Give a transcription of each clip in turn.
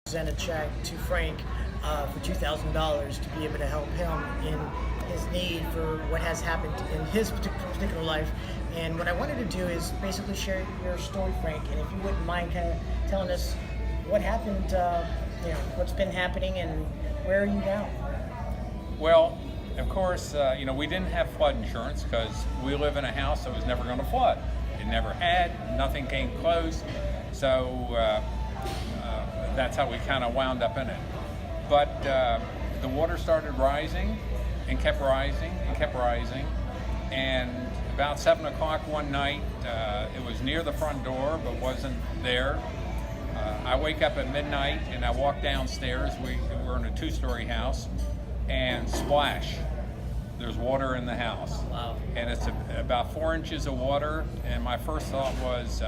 Sent a check to Frank for $2,000 to be able to help him in his need for what has happened in his particular life. And what I wanted to do is basically share your story, Frank, and if you wouldn't mind kind of telling us what happened, what's been happening, and where are you now? Well, of course, we didn't have flood insurance because we live in a house that was never going to flood. It never had, nothing came close, so that's how we kind of wound up in it. But the water started rising and kept rising and kept rising, and about 7 o'clock one night, it was near the front door but wasn't there. I wake up at midnight and I walk downstairs. We're in a 2-story house, and splash, there's water in the house. Wow. And it's about 4 inches of water, and my first thought was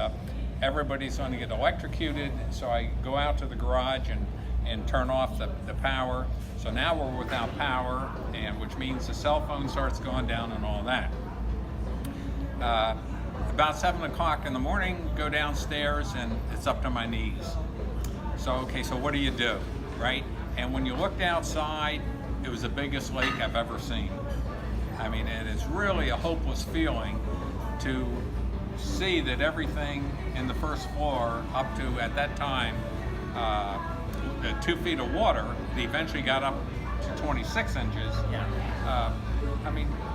everybody's going to get electrocuted, so I go out to the garage and turn off the power. So now we're without power, and which means the cell phone starts going down and all that. About 7 o'clock in the morning, go downstairs and it's up to my knees. So, okay, so what do you do, right? And when you looked outside, it was the biggest lake I've ever seen. I mean, and it's really a hopeless feeling to see that everything in the first floor up to, at that time, 2 feet of water, they eventually got up to 26 inches,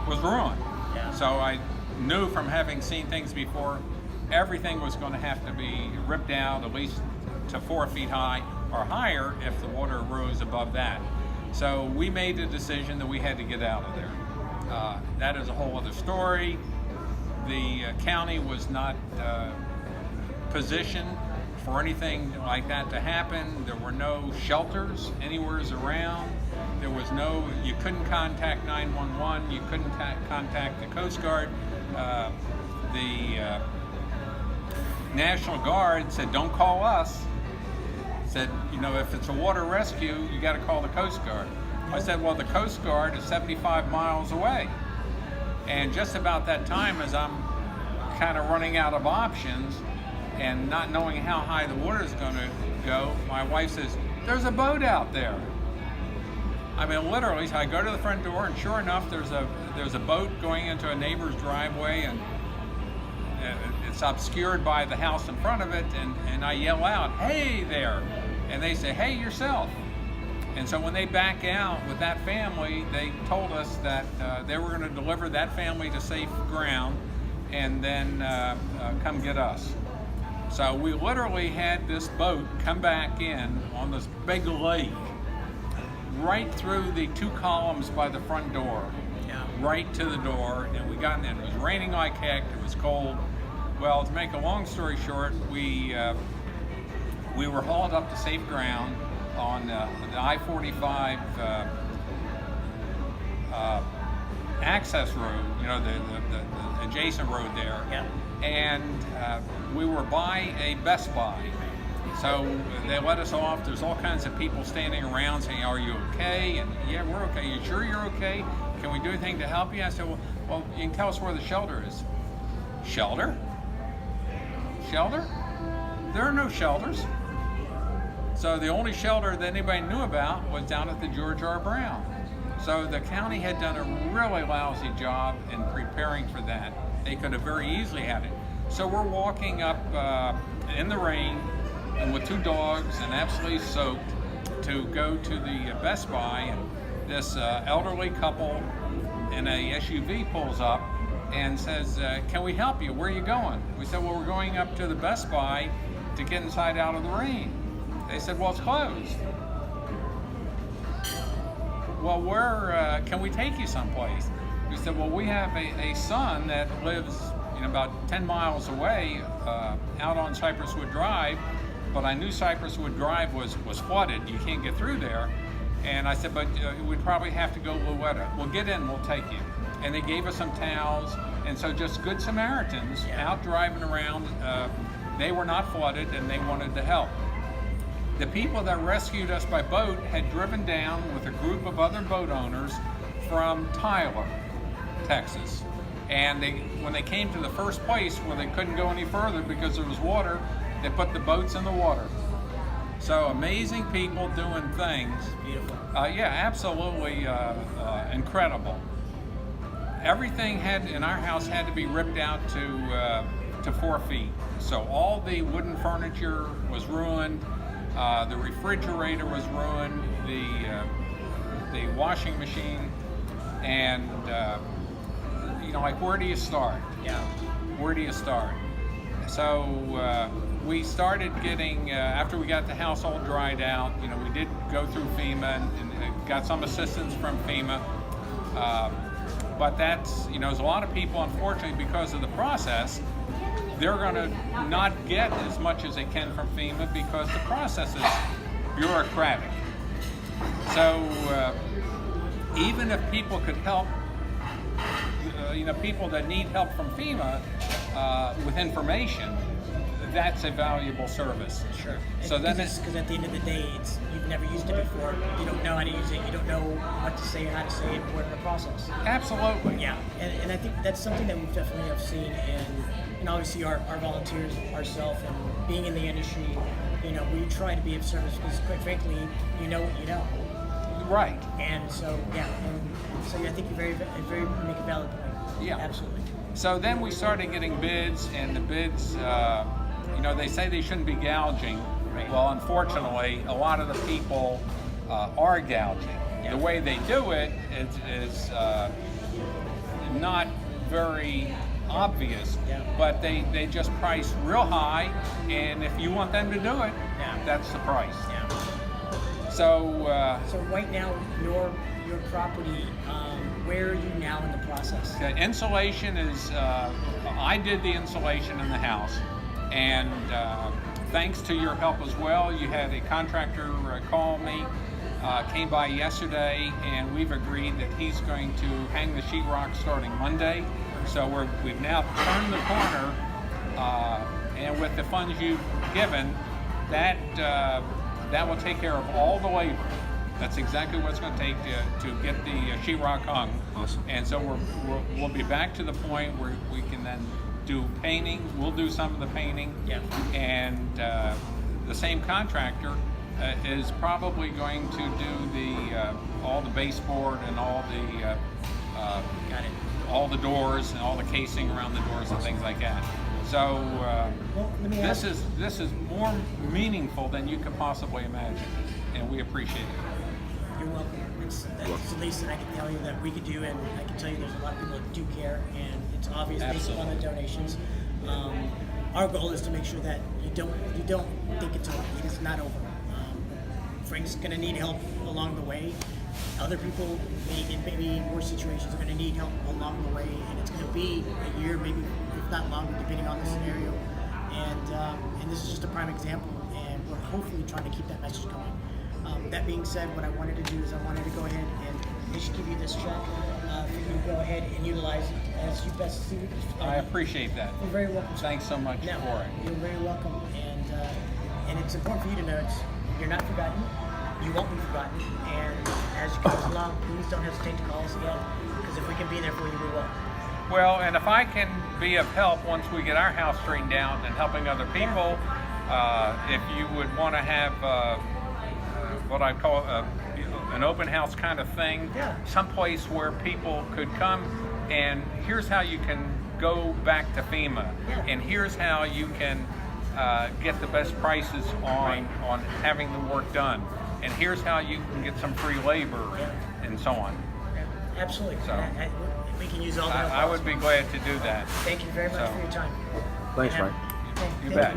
was ruined. Yeah. So I knew from having seen things before, everything was going to have to be ripped out at least to 4 feet high or higher if the water rose above that. So we made the decision that we had to get out of there. That is a whole other story. The county was not positioned for anything like that to happen. There were no shelters anywhere around. There was you couldn't contact 911, you couldn't contact the Coast Guard. The National Guard said, don't call us. Said, if it's a water rescue, you got to call the Coast Guard. I said, well, the Coast Guard is 75 miles away. And just about that time, as I'm kind of running out of options and not knowing how high the water is going to go, my wife says, there's a boat out there. I mean, literally, so I go to the front door, and sure enough, there's a boat going into a neighbor's driveway, and it's obscured by the house in front of it, and I yell out, hey there, and they say, hey, yourself. And so when they back out with that family, they told us that they were going to deliver that family to safe ground and then come get us. So we literally had this boat come back in on this big lake right through the 2 columns by the front door, right to the door, and we got in there. It was raining like heck, it was cold. Well, to make a long story short, we were hauled up to safe ground on the I-45 access road, the adjacent road there. Yeah. And we were by a Best Buy. So they let us off. There's all kinds of people standing around saying, are you okay? And yeah, we're okay. You sure you're okay? Can we do anything to help you? I said, well, you can tell us where the shelter is. Shelter? Shelter? There are no shelters. So the only shelter that anybody knew about was down at the George R. Brown. So the county had done a really lousy job in preparing for that. They could have very easily had it. So we're walking up in the rain and with 2 dogs and absolutely soaked to go to the Best Buy, and this elderly couple in a SUV pulls up and says, can we help you? Where are you going? We said, well, we're going up to the Best Buy to get inside out of the rain. They said, well, it's closed. Well, where can we take you someplace? We said, well, we have a son that lives about 10 miles away out on Cypress Wood Drive, but I knew Cypress Wood Drive was flooded. You can't get through there. And I said, but we'd probably have to go Louetta. Well, get in, we'll take you. And they gave us some towels, and so just good Samaritans out driving around. They were not flooded, and they wanted to help. The people that rescued us by boat had driven down with a group of other boat owners from Tyler, Texas. And when they came to the first place where they couldn't go any further because there was water, they put the boats in the water. So amazing people doing things. Beautiful. Yeah, absolutely incredible. Everything in our house had to be ripped out to 4 feet. So all the wooden furniture was ruined. The refrigerator was ruined. The washing machine, and like, where do you start? Yeah. Where do you start? So we started getting, after we got the house all dried out, we did go through FEMA and got some assistance from FEMA. But that's, there's a lot of people, unfortunately, because of the process, they're going to not get as much as they can from FEMA because the process is bureaucratic. So even if people could help, people that need help from FEMA with information, that's a valuable service. Sure. So then because at the end of the day, you've never used it before. You don't know how to use it. You don't know what to say, how to say it, what in the process. Absolutely. Yeah, and I think that's something that we've definitely have seen in obviously our volunteers, ourselves, and being in the industry. We try to be of service because, quite frankly, you know what you know. Right. And so I think you very make a valid point. Yeah. Absolutely. So then we started getting bids, and the bids, they say they shouldn't be gouging. Right. Well, unfortunately, a lot of the people are gouging. Yeah. The way they do it is not very obvious, Yeah. but they just price real high, and if you want them to do it, Yeah. that's the price. Yeah. So So right now, your property, where are you now in the process? the insulation is, I did the insulation in the house, and thanks to your help as well, you had a contractor call me, came by yesterday, and we've agreed that he's going to hang the sheetrock starting Monday. So we've now turned the corner, and with the funds you've given, that will take care of all the labor. That's exactly what it's going to take to get the sheetrock hung. Awesome. And so we'll be back to the point where we can then do painting. We'll do some of the painting. Yeah. And the same contractor is probably going to do all the baseboard and all the Got it. all the doors and all the casing around the doors and things like that. So Well, let me this ask- is more meaningful than you could possibly imagine, and we appreciate it. You're welcome. That's the least that I can tell you that we could do, and I can tell you there's a lot of people that do care, and it's obvious based upon the donations. Our goal is to make sure that you don't think it's over. It is not over. Frank's going to need help along the way. Other people in maybe worse situations are going to need help along the way, and it's going to be a year, maybe if not longer, depending on the scenario. And this is just a prime example, and we're hopefully trying to keep that message going. That being said, what I wanted to do is I wanted to go ahead and they should give you this check for you to go ahead and utilize it as you best see. I appreciate that. You're very welcome. sir. Thanks so much No, for it. You're very welcome, and it's important for you to know you're not forgotten. You won't be forgotten, and as you go along, please don't hesitate to call us again, because if we can be there for you, we will. Well, and if I can be of help once we get our house straightened out and helping other people, if you would want to have what I call an open house kind of thing, Yeah. someplace where people could come, and here's how you can go back to FEMA, Yeah. and here's how you can get the best prices on having the work done, and here's how you can get some free labor, Yeah. and so on. Yeah, absolutely. So, we can use all that. I would be glad to do that. Thank you very much So. for your time. Thanks, And Frank. thank You you. bet.